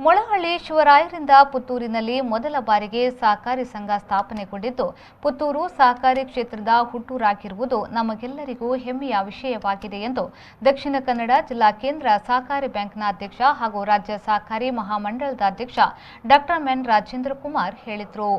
ಮೊಳಹಳ್ಳಿ ಶಿವರಾಯರಿಂದ ಪುತ್ತೂರಿನಲ್ಲಿ ಮೊದಲ ಬಾರಿಗೆ ಸಹಕಾರಿ ಸಂಘ ಸ್ಥಾಪನೆಗೊಂಡಿದ್ದು, ಪುತ್ತೂರು ಸಹಕಾರಿ ಕ್ಷೇತ್ರದ ಹುಟ್ಟೂರಾಗಿರುವುದು ನಮಗೆಲ್ಲರಿಗೂ ಹೆಮ್ಮೆಯ ವಿಷಯವಾಗಿದೆ ಎಂದು ದಕ್ಷಿಣ ಕನ್ನಡ ಜಿಲ್ಲಾ ಕೇಂದ್ರ ಸಹಕಾರಿ ಬ್ಯಾಂಕ್ನ ಅಧ್ಯಕ್ಷ ಹಾಗೂ ರಾಜ್ಯ ಸಹಕಾರಿ ಮಹಾಮಂಡಳದ ಅಧ್ಯಕ್ಷ ಡಾ ಎನ್ ರಾಜೇಂದ್ರ ಕುಮಾರ್ ಹೇಳಿದರು.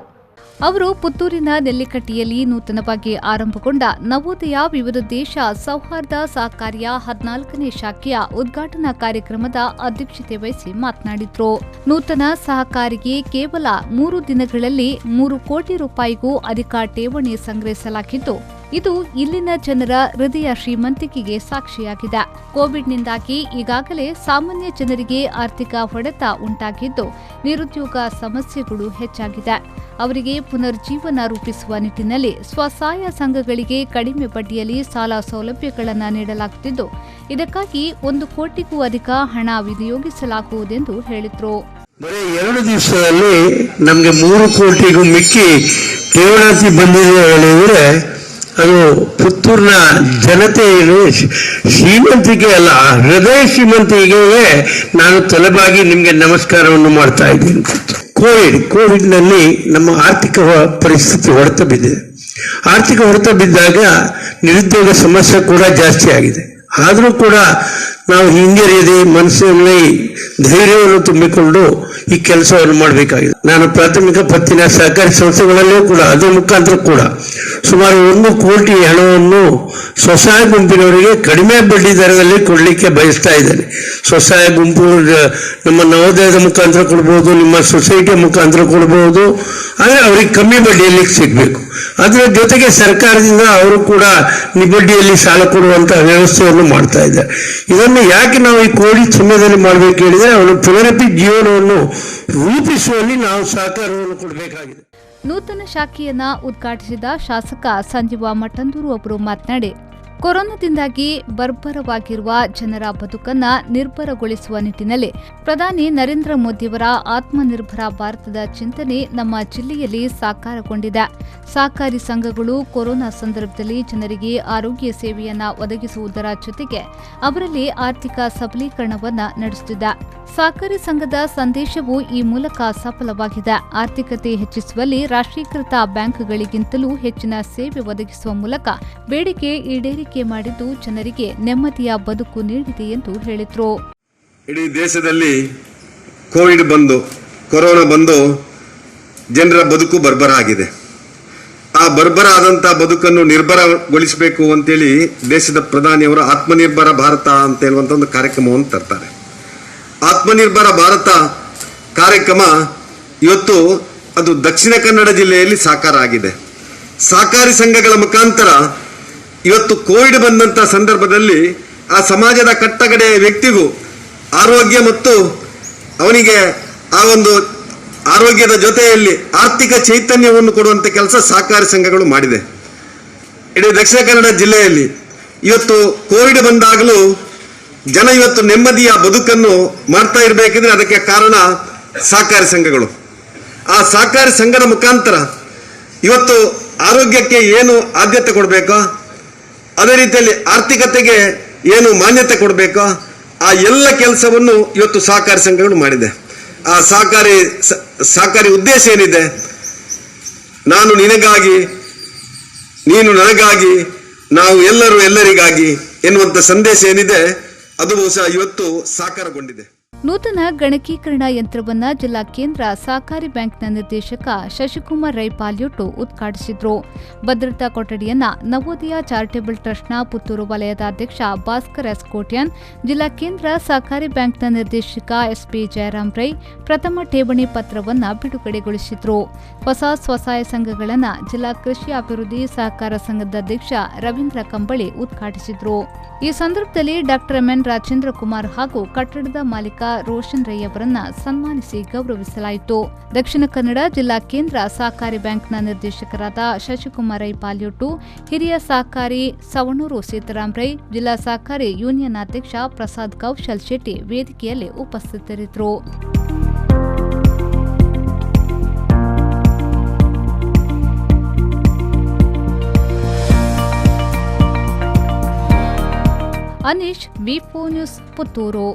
ಅವರು ಪುತ್ತೂರಿನ ನೆಲ್ಲಿಕಟ್ಟಿಯಲ್ಲಿ ನೂತನವಾಗಿ ಆರಂಭಗೊಂಡ ನವೋದಯ ವಿವಿಧ ದೇಶ ಸೌಹಾರ್ದ ಸಹಕಾರಿಯ 14ನೇ ಶಾಖೆಯ ಉದ್ಘಾಟನಾ ಕಾರ್ಯಕ್ರಮದ ಅಧ್ಯಕ್ಷತೆ ವಹಿಸಿ ಮಾತನಾಡಿದರು. ನೂತನ ಸಹಕಾರಿಗೆ ಕೇವಲ 3 ದಿನಗಳಲ್ಲಿ 3 ಕೋಟಿ ರೂಪಾಯಿಗೂ ಅಧಿಕ ಠೇವಣಿ ಸಂಗ್ರಹಿಸಲಾಗಿದ್ದು, ಇದು ಇಲ್ಲಿನ ಜನರ ಹೃದಯ ಶ್ರೀಮಂತಿಕೆಗೆ ಸಾಕ್ಷಿಯಾಗಿದೆ. ಕೋವಿಡ್ನಿಂದಾಗಿ ಈಗಾಗಲೇ ಸಾಮಾನ್ಯ ಜನರಿಗೆ ಆರ್ಥಿಕ ಹೊಡೆತ ಉಂಟಾಗಿದ್ದು, ನಿರುದ್ಯೋಗ ಸಮಸ್ಯೆಗಳು ಹೆಚ್ಚಾಗಿದೆ. ಅವರಿಗೆ ಪುನರ್ಜೀವನ ರೂಪಿಸುವ ನಿಟ್ಟಿನಲ್ಲಿ ಸ್ವಸಹಾಯ ಸಂಘಗಳಿಗೆ ಕಡಿಮೆ ಬಡ್ಡಿಯಲ್ಲಿ ಸಾಲ ಸೌಲಭ್ಯಗಳನ್ನು ನೀಡಲಾಗುತ್ತಿದ್ದು, ಇದಕ್ಕಾಗಿ 1 ಕೋಟಿಗೂ ಅಧಿಕ ಹಣ ವಿನಿಯೋಗಿಸಲಾಗುವುದೆಂದು ಹೇಳಿದರು. ಬರೀ 2 ದಿವಸದಲ್ಲಿ ನಮಗೆ 3 ಕೋಟಿಗೂ ಮಿಕ್ಕಿ ಠೇವಣಿ ಬಂದಿದೆ ಹೇಳಿದ್ರೆ ಅದು ಪುತ್ತೂರಿನ ಜನತೆಯನ್ನು ಶ್ರೀಮಂತಿಕೆ ಅಲ್ಲ, ಹೃದಯ ಶ್ರೀಮಂತಿಕೆಗೆ ನಾನು ತಲೆಬಾಗಿ ನಿಮಗೆ ನಮಸ್ಕಾರವನ್ನು ಮಾಡ್ತಾ ಇದ್ದೀನಿ. ಕೋವಿಡ್ನಲ್ಲಿ ನಮ್ಮ ಆರ್ಥಿಕ ಪರಿಸ್ಥಿತಿ ಹೊಡೆತ ಬಿದ್ದಿದೆ. ಆರ್ಥಿಕ ಹೊಡೆತ ಬಿದ್ದಾಗ ನಿರುದ್ಯೋಗ ಸಮಸ್ಯೆ ಕೂಡ ಜಾಸ್ತಿ ಆಗಿದೆ. ಆದರೂ ಕೂಡ ನಾವು ಹಿಂಜರಿಯದೆ ಮನಸ್ಸಿನಲ್ಲಿ ಧೈರ್ಯವನ್ನು ತುಂಬಿಕೊಂಡು ಈ ಕೆಲಸವನ್ನು ಮಾಡಬೇಕಾಗಿದೆ. ನಾನು ಪ್ರಾಥಮಿಕ ಪತ್ತಿನ ಸಹಕಾರಿ ಸಂಸ್ಥೆಗಳಲ್ಲೂ ಕೂಡ ಅದರ ಮುಖಾಂತರ ಕೂಡ ಸುಮಾರು 1 ಕೋಟಿ ಹಣವನ್ನು ಸ್ವಸಹಾಯ ಗುಂಪಿನವರಿಗೆ ಕಡಿಮೆ ಬಡ್ಡಿ ದರದಲ್ಲಿ ಕೊಡಲಿಕ್ಕೆ ಬಯಸ್ತಾ ಇದ್ದೇನೆ. ಸ್ವಸಹಾಯ ಗುಂಪು ನಮ್ಮ ನವೋದಯದ ಮುಖಾಂತರ ಕೊಡ್ಬೋದು, ನಿಮ್ಮ ಸೊಸೈಟಿಯ ಮುಖಾಂತರ ಕೊಡ್ಬೋದು, ಆದರೆ ಅವರಿಗೆ ಕಮ್ಮಿ ಬಡ್ಡಿಯಲ್ಲಿ ಸಿಗಬೇಕು. ಅದರ ಜೊತೆಗೆ ಸರ್ಕಾರದಿಂದ ಅವರು ಕೂಡ ನಿಬಡ್ಡಿಯಲ್ಲಿ ಸಾಲ ಕೊಡುವಂತಹ ವ್ಯವಸ್ಥೆಯನ್ನು ಮಾಡ್ತಾ ಇದ್ದಾರೆ. ಇದನ್ನು ಯಾಕೆ ನಾವು ಈ ಕೋವಿಡ್ ಸಮಯದಲ್ಲಿ ಮಾಡಬೇಕು ಹೇಳಿದರೆ, ಅವರ ಪುನರಪಿ ಜೀವನವನ್ನು ರೂಪಿಸುವಲ್ಲಿ ನಾವು ಸಹಕಾರವನ್ನು ಕೊಡಬೇಕಾಗಿದೆ. ನೂತನ ಶಾಖೆಯನ್ನ ಉದ್ಘಾಟಿಸಿದ ಶಾಸಕ ಸಂಜೀವ ಮಠಂದೂರು ಅವರು ಮಾತನಾಡಿ, ಕೊರೋನಾದಿಂದಾಗಿ ಬರ್ಬರವಾಗಿರುವ ಜನರ ಬದುಕನ್ನ ನಿರ್ಭರಗೊಳಿಸುವ ನಿಟ್ಟಿನಲ್ಲಿ ಪ್ರಧಾನಿ ನರೇಂದ್ರ ಮೋದಿಯವರ ಆತ್ಮನಿರ್ಭರ ಭಾರತದ ಚಿಂತನೆ ನಮ್ಮ ಜಿಲ್ಲೆಯಲ್ಲಿ ಸಾಕಾರಗೊಂಡಿದೆ. ಸಹಕಾರಿ ಸಂಘಗಳು ಕೊರೋನಾ ಸಂದರ್ಭದಲ್ಲಿ ಜನರಿಗೆ ಆರೋಗ್ಯ ಸೇವೆಯನ್ನ ಒದಗಿಸುವುದರ ಜೊತೆಗೆ ಅವರಲ್ಲಿ ಆರ್ಥಿಕ ಸಬಲೀಕರಣವನ್ನ ನಡೆಸುತ್ತಿದೆ. ಸಹಕಾರಿ ಸಂಘದ ಸಂದೇಶವು ಈ ಮೂಲಕ ಸಫಲವಾಗಿದೆ. ಆರ್ಥಿಕತೆ ಹೆಚ್ಚಿಸುವಲ್ಲಿ ರಾಷ್ಟ್ರೀಕೃತ ಬ್ಯಾಂಕ್ಗಳಿಗಿಂತಲೂ ಹೆಚ್ಚಿನ ಸೇವೆ ಒದಗಿಸುವ ಮೂಲಕ ಬೇಡಿಕೆ ಈಡೇರಿಕೆ ಮಾಡಿದ್ದು ಜನರಿಗೆ ನೆಮ್ಮದಿಯ ಬದುಕು ನೀಡಿದೆ ಎಂದು ಹೇಳಿದರು. ಇಡೀ ದೇಶದಲ್ಲಿ ಕೊರೋನಾ ಬಂದು ಜನರ ಬದುಕು ಬರ್ಬರ ಆಗಿದೆ. ಆ ಬರ್ಬರ ಆದಂಥ ಬದುಕನ್ನು ನಿರ್ಭರಗೊಳಿಸಬೇಕು ಅಂತೇಳಿ ದೇಶದ ಪ್ರಧಾನಿಯವರು ಆತ್ಮನಿರ್ಭರ ಭಾರತ ಅಂತ ಹೇಳುವಂಥ ಒಂದು ಕಾರ್ಯಕ್ರಮವನ್ನು ತರ್ತಾರೆ. ಆತ್ಮನಿರ್ಭರ ಭಾರತ ಕಾರ್ಯಕ್ರಮ ಇವತ್ತು ಅದು ದಕ್ಷಿಣ ಕನ್ನಡ ಜಿಲ್ಲೆಯಲ್ಲಿ ಸಾಕಾರ ಆಗಿದೆ. ಸಹಕಾರಿ ಸಂಘಗಳ ಮುಖಾಂತರ ಇವತ್ತು ಕೋವಿಡ್ ಬಂದಂಥ ಸಂದರ್ಭದಲ್ಲಿ ಆ ಸಮಾಜದ ಕಟ್ಟಕಡೆಯ ವ್ಯಕ್ತಿಗೂ ಆರೋಗ್ಯ ಮತ್ತು ಅವನಿಗೆ ಆ ಒಂದು ಆರೋಗ್ಯದ ಜೊತೆಯಲ್ಲಿ ಆರ್ಥಿಕ ಚೈತನ್ಯವನ್ನು ಕೊಡುವಂಥ ಕೆಲಸ ಸಹಕಾರಿ ಸಂಘಗಳು ಮಾಡಿದೆ. ಇಡೀ ದಕ್ಷಿಣ ಕನ್ನಡ ಜಿಲ್ಲೆಯಲ್ಲಿ ಇವತ್ತು ಕೋವಿಡ್ ಬಂದಾಗಲೂ ಜನ ಇವತ್ತು ನೆಮ್ಮದಿಯ ಬದುಕನ್ನು ಮಾಡ್ತಾ ಇರಬೇಕಿದ್ರೆ ಅದಕ್ಕೆ ಕಾರಣ ಸಹಕಾರಿ ಸಂಘಗಳು. ಆ ಸಹಕಾರಿ ಸಂಘದ ಮುಖಾಂತರ ಇವತ್ತು ಆರೋಗ್ಯಕ್ಕೆ ಏನು ಆದ್ಯತೆ ಕೊಡಬೇಕೋ, ಅದೇ ರೀತಿಯಲ್ಲಿ ಆರ್ಥಿಕತೆಗೆ ಏನು ಮಾನ್ಯತೆ ಕೊಡಬೇಕೋ ಆ ಎಲ್ಲ ಕೆಲಸವನ್ನು ಇವತ್ತು ಸಹಕಾರಿ ಸಂಘಗಳು ಮಾಡಿದೆ. ಆ ಸಹಕಾರಿ ಉದ್ದೇಶ ಏನಿದೆ, ನಾನು ನಿನಗಾಗಿ, ನೀನು ನನಗಾಗಿ, ನಾವು ಎಲ್ಲರೂ ಎಲ್ಲರಿಗಾಗಿ ಎನ್ನುವಂಥ ಸಂದೇಶ ಏನಿದೆ ಅದು ಬಹುಶಃ ಇವತ್ತು ಸಾಕಾರಗೊಂಡಿದೆ. ನೂತನ ಗಣಕೀಕರಣ ಯಂತ್ರವನ್ನ ಜಿಲ್ಲಾ ಕೇಂದ್ರ ಸಹಕಾರಿ ಬ್ಯಾಂಕ್ನ ನಿರ್ದೇಶಕ ಶಶಿಕುಮಾರ್ ರೈ ಪಾಲ್ಯೊಟ್ಟು ಉದ್ಘಾಟಿಸಿದರು. ಭದ್ರತಾ ಕೊಠಡಿಯನ್ನ ನವೋದಯ ಚಾರಿಟೇಬಲ್ ಟ್ರಸ್ಟ್ನ ಪುತ್ತೂರು ವಲಯದ ಅಧ್ಯಕ್ಷ ಭಾಸ್ಕರ್ ಎಸ್ ಕೋಟ್ಯಾನ್, ಜಿಲ್ಲಾ ಕೇಂದ್ರ ಸಹಕಾರಿ ಬ್ಯಾಂಕ್ನ ನಿರ್ದೇಶಕ ಎಸ್ಪಿ ಜಯರಾಮ್ ರೈ ಪ್ರಥಮ ಠೇವಣಿ ಪತ್ರವನ್ನ ಬಿಡುಗಡೆಗೊಳಿಸಿದರು. ಹೊಸ ಸ್ವಸಹಾಯ ಸಂಘಗಳನ್ನು ಜಿಲ್ಲಾ ಕೃಷಿ ಅಭಿವೃದ್ಧಿ ಸಹಕಾರ ಸಂಘದ ಅಧ್ಯಕ್ಷ ರವೀಂದ್ರ ಕಂಬಳಿ ಉದ್ಘಾಟಿಸಿದರು. ಈ ಸಂದರ್ಭದಲ್ಲಿ ಡಾ ಎನ್ ರಾಜೇಂದ್ರ ಕುಮಾರ್ ಹಾಗೂ ಕಟ್ಟಡದ ಮಾಲೀಕ ರೋಷನ್ ರೈ ಅವರನ್ನ ಸನ್ಮಾನಿಸಿ ಗೌರವಿಸಲಾಯಿತು. ದಕ್ಷಿಣ ಕನ್ನಡ ಜಿಲ್ಲಾ ಕೇಂದ್ರ ಸಹಕಾರಿ ಬ್ಯಾಂಕ್ನ ನಿರ್ದೇಶಕರಾದ ಶಶಿಕುಮಾರ್ ರೈ ಪಾಲ್ಯೊಟ್ಟು, ಹಿರಿಯ ಸಹಕಾರಿ ಸವಣೂರು ಸೀತಾರಾಮ್ ರೈ, ಜಿಲ್ಲಾ ಸಹಕಾರಿ ಯೂನಿಯನ್ ಅಧ್ಯಕ್ಷ ಪ್ರಸಾದ್ ಕೌಶಲ್ ಶೆಟ್ಟಿ ವೇದಿಕೆಯಲ್ಲಿ ಉಪಸ್ಥಿತರಿದ್ದರು. ಅನೀಶ್, ವಿ4 ನ್ಯೂಸ್, ಪುತ್ತೂರು.